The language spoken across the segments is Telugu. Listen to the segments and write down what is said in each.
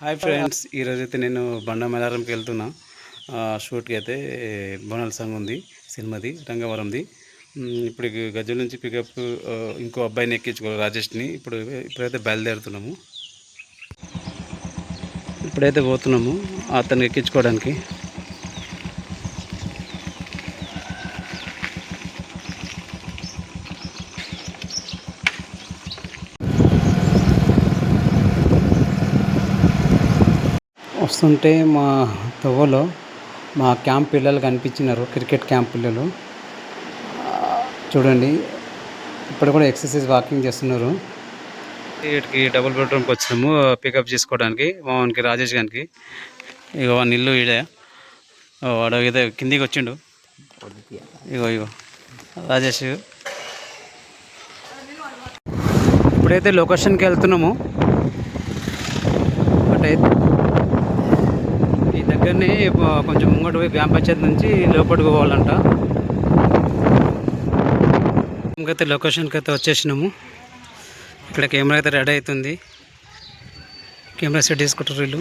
హాయ్ ఫ్రెండ్స్, ఈరోజైతే నేను బండమేళారంకి వెళ్తున్నా. షూట్కి అయితే బోనాల సాంగ్ ఉంది సినిమాది, రంగవరంది. ఇప్పుడు గజ్జల నుంచి పికప్ ఇంకో అబ్బాయిని ఎక్కించుకోవాలి, రాజేష్ని. ఇప్పుడైతే బయలుదేరుతున్నాము. ఇప్పుడైతే పోతున్నాము అతన్ని ఎక్కించుకోవడానికి. వస్తుంటే మా తవ్వలో మా క్యాంప్ పిల్లలు కనిపించినారు, క్రికెట్ క్యాంప్ పిల్లలు. చూడండి, ఇప్పుడు కూడా ఎక్సర్సైజ్ వాకింగ్ చేస్తున్నారు. వీటికి డబుల్ బెడ్రూమ్కి వచ్చినాము పికప్ చేసుకోవడానికి మామూనికి రాజేష్ గారికి. ఇగో వాని ఇల్లు ఈడే. వాడు అయితే కిందికి వచ్చిండు. ఇగో రాజేష్. ఇప్పుడైతే లొకేషన్కి వెళ్తున్నాము. అయితే ఈ దగ్గరనే కొంచెం ముంగట పోయి గ్రామ పంచాయతీ నుంచి లోపలికి పోవాలంట. ఇంకైతే లొకేషన్కి అయితే వచ్చేసినాము. ఇక్కడ కెమెరా అయితే రెడీ అవుతుంది. కెమెరా సెట్ చేసుకుంటారు వీళ్ళు.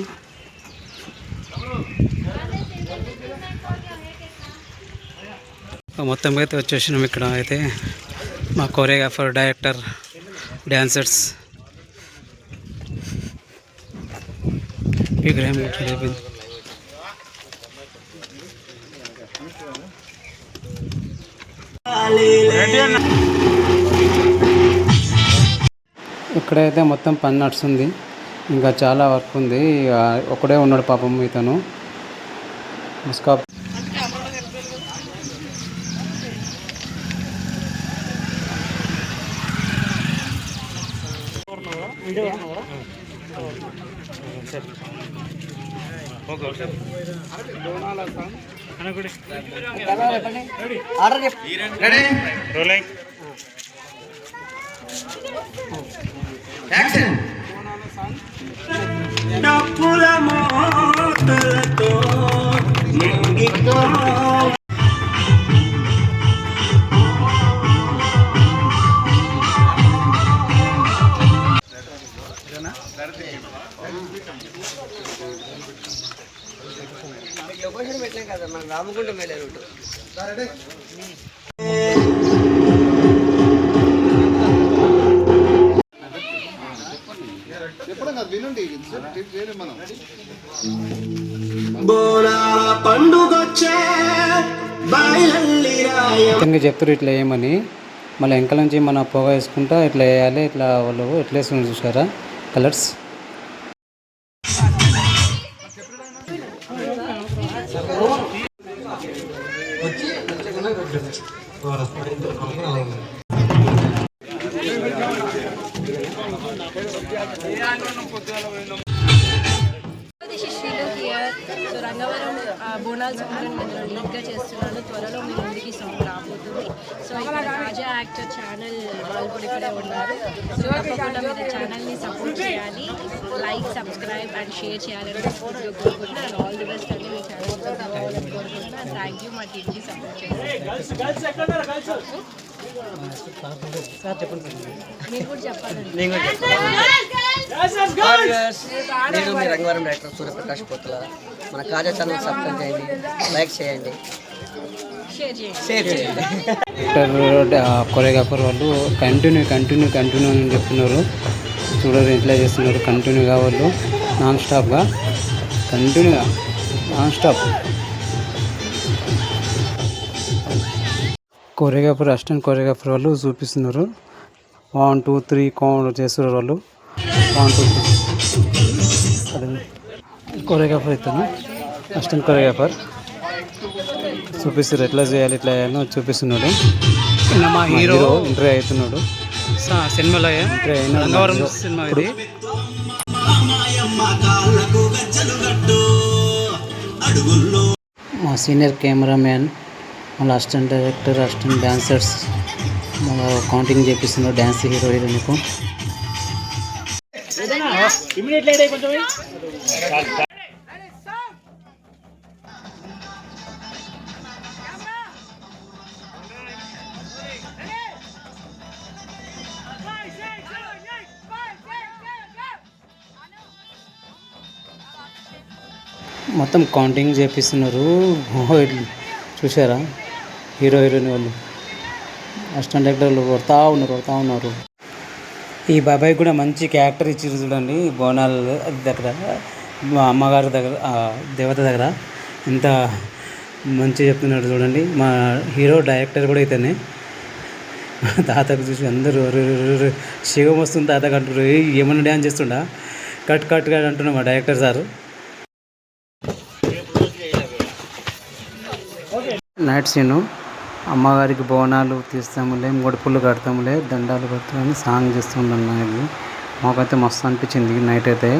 మొత్తం అయితే వచ్చేసినాము. ఇక్కడ అయితే మా కొరియోగ్రాఫర్, డైరెక్టర్, డ్యాన్సర్స్ విగ్రహం అయిపోయింది. ఇక్కడైతే మొత్తం పని నడుస్తుంది. ఇంకా చాలా వర్క్ ఉంది. ఒకడే ఉన్నాడు పాపం ఇతను. ముస్కా లొకేషన్ పెట్టలేం కదా, మనం రామగుండం వెళ్ళే రూట్. ఇతనికి చెప్తారు ఇట్లా వేయమని. మళ్ళీ వెనక నుంచి మన పొగ వేసుకుంటా ఇట్లా వేయాలి. ఇట్లా వాళ్ళు ఎట్లా వేసుకుని చూసారా కలర్స్. రంగవరం బోనాల సాంగ్ నేను లీడ్గా చేస్తున్నాను. త్వరలో మీ ముందుకి సాంగ్ రాబోతుంది. సో ఇక్కడ రాజా యాక్టర్ ఛానల్ వాళ్ళు కూడా ఇక్కడే ఉన్నారు. సో తప్పకుండా మీరు ఛానల్ని సపోర్ట్ చేయాలి, లైక్, సబ్స్క్రైబ్ అండ్ షేర్ చేయాలని కోరుకుంటున్నాను. అండ్ ఆల్ ది బెస్ట్ అని మీ ఛానల్ కావాలని కోరుకుంటున్నాను. అండ్ థ్యాంక్ యూ మా టీమ్కి సపోర్ట్ చేయాలి. మీరు కూడా చెప్పాలండి. నేను మీ రంగవరం డైరెక్టర్ సూర్యప్రకాష్ పోతుల. మన కాజా ఛానల్ సబ్స్క్రైబ్ చేయండి, లైక్ చేయండి, షేర్ చేయండి. కొరియోగ్రాఫర్ వాళ్ళు కంటిన్యూ అని చెప్తున్నారు. చూడరు ఎట్లా చేస్తున్నారు. కంటిన్యూగా వాళ్ళు నాన్ స్టాప్. అసిస్టెంట్ కొరియోగ్రాఫర్ వాళ్ళు చూపిస్తున్నారు. 1 2 3 కౌంట్ చేస్తున్నారు వాళ్ళు. 1 2 3 కొరియోగ్రాఫర్ ఇతను, అసిస్టెంట్ కొరియోగ్రాఫర్ చూపిస్తారు. ఎట్లా చేయాలి, ఎట్లా చేయాలో చూపిస్తున్నాడు. మా హీరో ఎంట్రీ అవుతున్నాడు సినిమాలో. రంగవరం సినిమా ఇది. మా సీనియర్ కెమెరామ్యాన్, మళ్ళీ అసిస్టెంట్ డైరెక్టర్, అసిస్టెంట్ డాన్సర్స్ మళ్ళీ కౌంటింగ్ చేపిస్తున్నారు. డ్యాన్స్ హీరోయిన్కు మొత్తం కౌంటింగ్ చేపిస్తున్నారు. చూసారా హీరో హీరోయిన్ వాళ్ళు అసిస్టెంట్ డైరెక్టర్లు కొడతా ఉన్నారు. ఈ బాబాయ్ కూడా మంచి క్యారెక్టర్ ఇచ్చారు చూడండి. బోనాల దగ్గర మా అమ్మగారి దగ్గర దేవత దగ్గర ఎంత మంచిగా చెప్తున్నాడు చూడండి. మా హీరో డైరెక్టర్ కూడా అయితేనే తాతకు చూసి అందరూ శివం వస్తుంది తాతకు అంటున్నారు. ఏమన్నా డ్యాన్స్ చేస్తుండా కట్ అంటున్నా మా డైరెక్టర్ సారు. నైట్ సీను అమ్మగారికి బోనాలు తీస్తాములే, ముడుపులు కడతాములే, దండాలు కడతామని సాంగ్ చేస్తుండను. నాకు మాకైతే మస్తు అనిపించింది నైట్ అయితే.